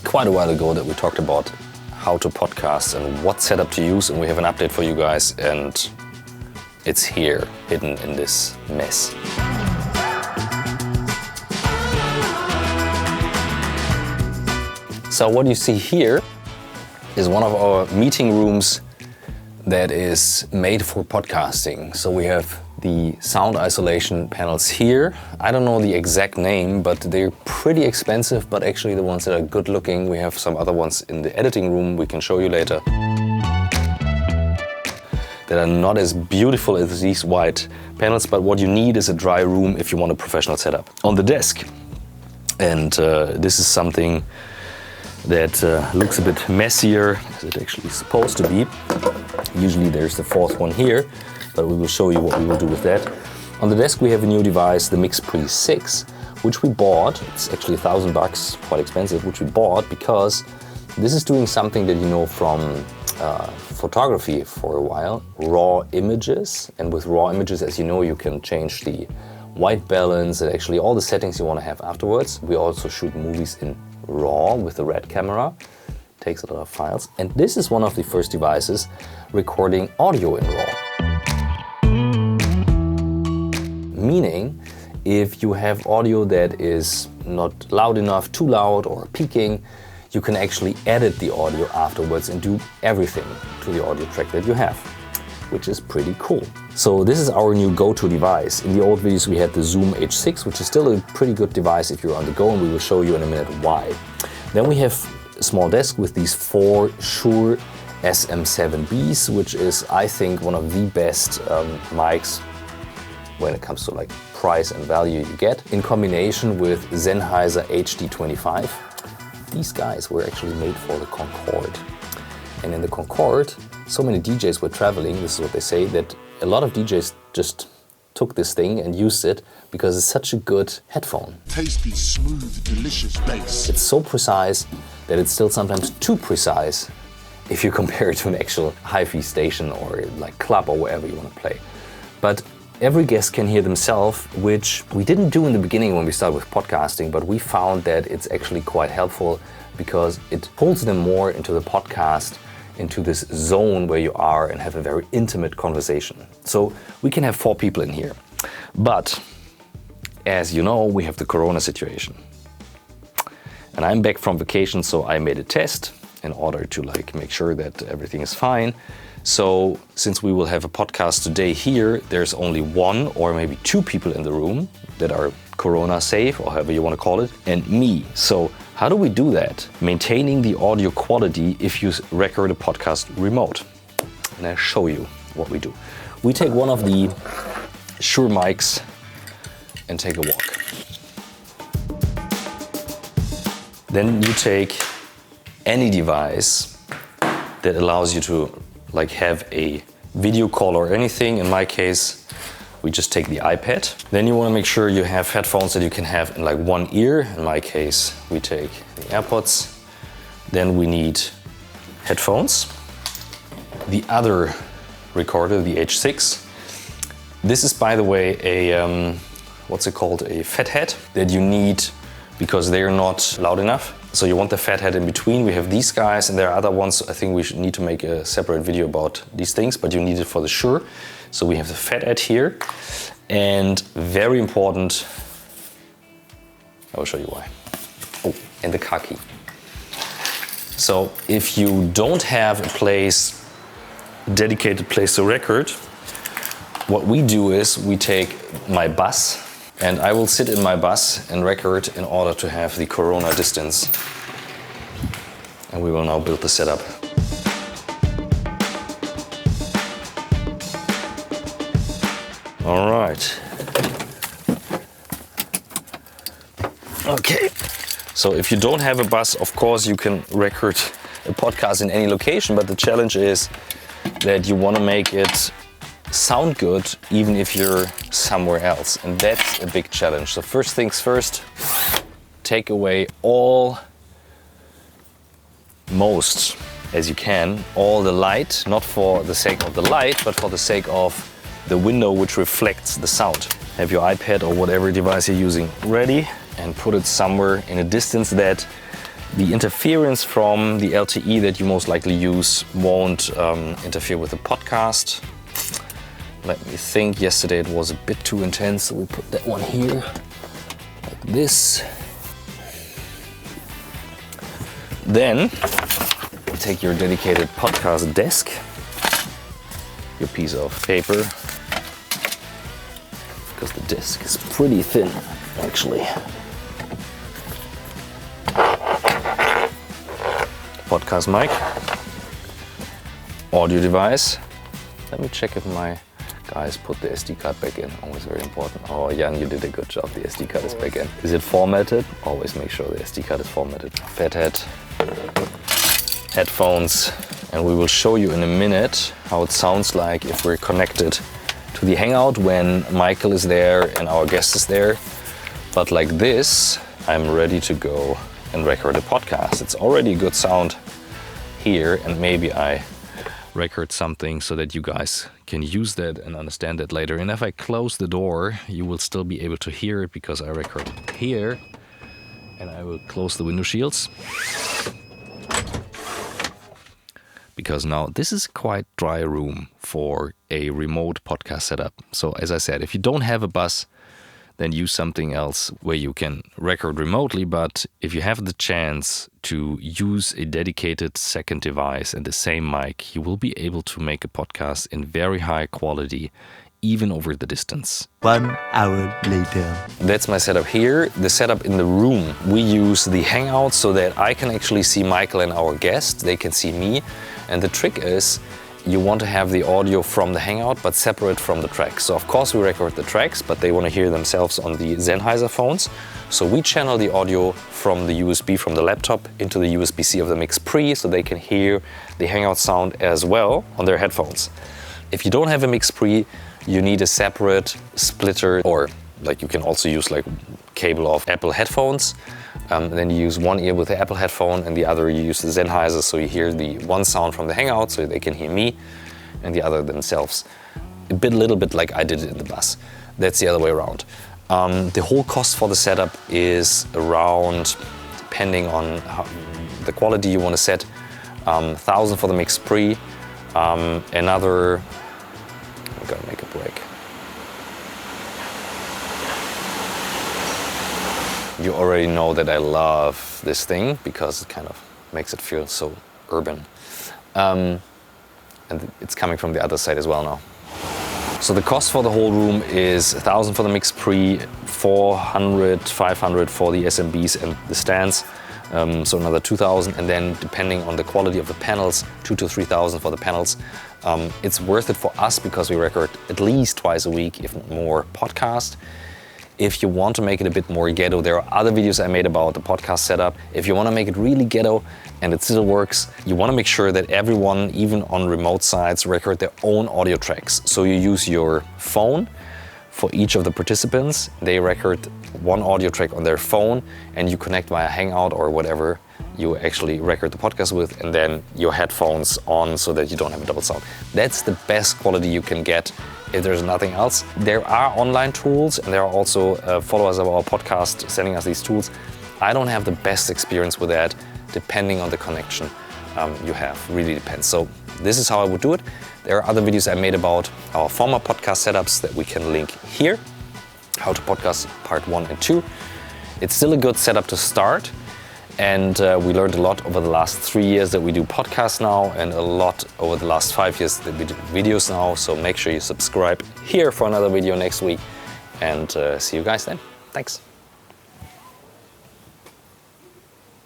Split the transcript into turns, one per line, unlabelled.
quite a while ago that we talked about how to podcast and what setup to use, and we have an update for you guys, and it's here, hidden in this mess. So what you see here is one of our meeting rooms that is made for podcasting. So we have the sound isolation panels here. I don't know the exact name, but they're pretty expensive, but actually the ones that are good looking. We have some other ones in the editing room we can show you later that are not as beautiful as these white panels, but what you need is a dry room if you want a professional setup. On the desk, and this is something that looks a bit messier as it actually is supposed to be. Usually there's the fourth one here, but we will show you what we will do with that. On the desk we have a new device, the MixPre-6, which we bought. It's actually $1,000, quite expensive, which we bought because this is doing something that you know from photography for a while, raw images. And with raw images, as you know, you can change the white balance and actually all the settings you want to have afterwards. We also shoot movies in RAW with the red camera. Takes a lot of files. And this is one of the first devices recording audio in RAW. Meaning, if you have audio that is not loud enough, too loud or peaking, you can actually edit the audio afterwards and do everything to the audio track that you have, which is pretty cool. So this is our new go-to device. In the old videos we had the Zoom H6, which is still a pretty good device if you're on the go, and we will show you in a minute why. Then we have a small desk with these 4 Shure SM7Bs, which is, I think, one of the best mics when it comes to like price and value you get, in combination with Sennheiser HD-25. These guys were actually made for the Concorde. And in the Concorde, so many DJs were traveling, this is what they say, that a lot of DJs just took this thing and used it because it's such a good headphone.
Tasty, smooth, delicious bass.
It's so precise that it's still sometimes too precise if you compare it to an actual hi-fi station or like club or wherever you want to play. But every guest can hear themselves, which we didn't do in the beginning when we started with podcasting, but we found that it's actually quite helpful because it pulls them more into the podcast, into this zone where you are and have a very intimate conversation. So we can have 4 people in here. But as you know, we have the Corona situation. And I'm back from vacation, so I made a test in order to like make sure that everything is fine. So since we will have a podcast today here, there's only 1 or maybe 2 people in the room that are Corona safe, or however you want to call it, and me. So how do we do that? Maintaining the audio quality if you record a podcast remote. And I'll show you what we do. We take one of the Shure mics and take a walk. Then you take any device that allows you to like have a video call or anything. In my case, we just take the iPad. Then you want to make sure you have headphones that you can have in like one ear. In my case, we take the AirPods. Then we need headphones. The other recorder, the H6. This is, by the way, a, what's it called? A Fethead that you need because they're not loud enough. So you want the Fethead in between. We have these guys and there are other ones. I think we should need to make a separate video about these things, but you need it for the Shure. So we have the Fethead here. And very important, I will show you why. Oh, and the car key. So if you don't have a place, a dedicated place to record, what we do is we take my bus, and I will sit in my bus and record in order to have the Corona distance. And we will now build the setup. All right. Okay. So if you don't have a bus, of course you can record a podcast in any location, but the challenge is that you want to make it sound good even if you're somewhere else, and that's a big challenge. So first things first, take away most as you can, all the light, not for the sake of the light, but for the sake of the window which reflects the sound. Have your iPad or whatever device you're using ready and put it somewhere in a distance that The interference from the LTE that you most likely use won't interfere with the podcast. Let me think, yesterday it was a bit too intense, so we put that one here, like this. Then, take your dedicated podcast desk, your piece of paper, because the desk is pretty thin, actually. Podcast mic, audio device. Let me check if my guys put the SD card back in. Always very important. Oh, Jan, you did a good job. The SD card is back in. Is it formatted? Always make sure the SD card is formatted. Fethead, headphones, and we will show you in a minute how it sounds like if we're connected to the Hangout when Michael is there and our guest is there. But like this, I'm ready to go and record a podcast. It's already a good sound here, and maybe I record something so that you guys can use that and understand it later. And if I close the door, you will still be able to hear it because I record here, and I will close the window shields. Because now this is quite dry room for a remote podcast setup. So as I said, if you don't have a bus, then use something else where you can record remotely. But if you have the chance to use a dedicated second device and the same mic, you will be able to make a podcast in very high quality, even over the distance.
1 hour later.
That's my setup here. The setup in the room, we use the Hangout so that I can actually see Michael and our guest. They can see me. And the trick is, you want to have the audio from the Hangout, but separate from the tracks. So of course we record the tracks, but they want to hear themselves on the Sennheiser phones. So we channel the audio from the USB from the laptop into the USB-C of the MixPre, so they can hear the Hangout sound as well on their headphones. If you don't have a MixPre, you need a separate splitter, or like you can also use like cable of Apple headphones. Then you use one ear with the Apple headphone and the other you use the Sennheiser, so you hear the one sound from the Hangout so they can hear me and the other themselves. A little bit like I did it in the bus. That's the other way around. The whole cost for the setup is around, depending on the quality you want to set, 1,000 for the MixPre, another, I'm gonna make a break. You already know that I love this thing because it kind of makes it feel so urban. And it's coming from the other side as well now. So the cost for the whole room is 1,000 for the MixPre, 400, 500 for the SMBs and the stands. So another 2,000, and then depending on the quality of the panels, 2,000 to 3,000 for the panels. It's worth it for us because we record at least twice a week, if not more, podcast. If you want to make it a bit more ghetto, there are other videos I made about the podcast setup. If you want to make it really ghetto and it still works, you want to make sure that everyone, even on remote sites, record their own audio tracks. So you use your phone for each of the participants. They record one audio track on their phone and you connect via Hangout or whatever you actually record the podcast with, and then your headphones on so that you don't have a double sound. That's the best quality you can get if there's nothing else. There are online tools, and there are also followers of our podcast sending us these tools. I don't have the best experience with that, depending on the connection you have. Really depends. So this is how I would do it. There are other videos I made about our former podcast setups that we can link here. How to podcast part 1 and 2. It's still a good setup to start. And we learned a lot over the last 3 years that we do podcasts now, and a lot over the last 5 years that we do videos now. So make sure you subscribe here for another video next week, and see you guys then. Thanks.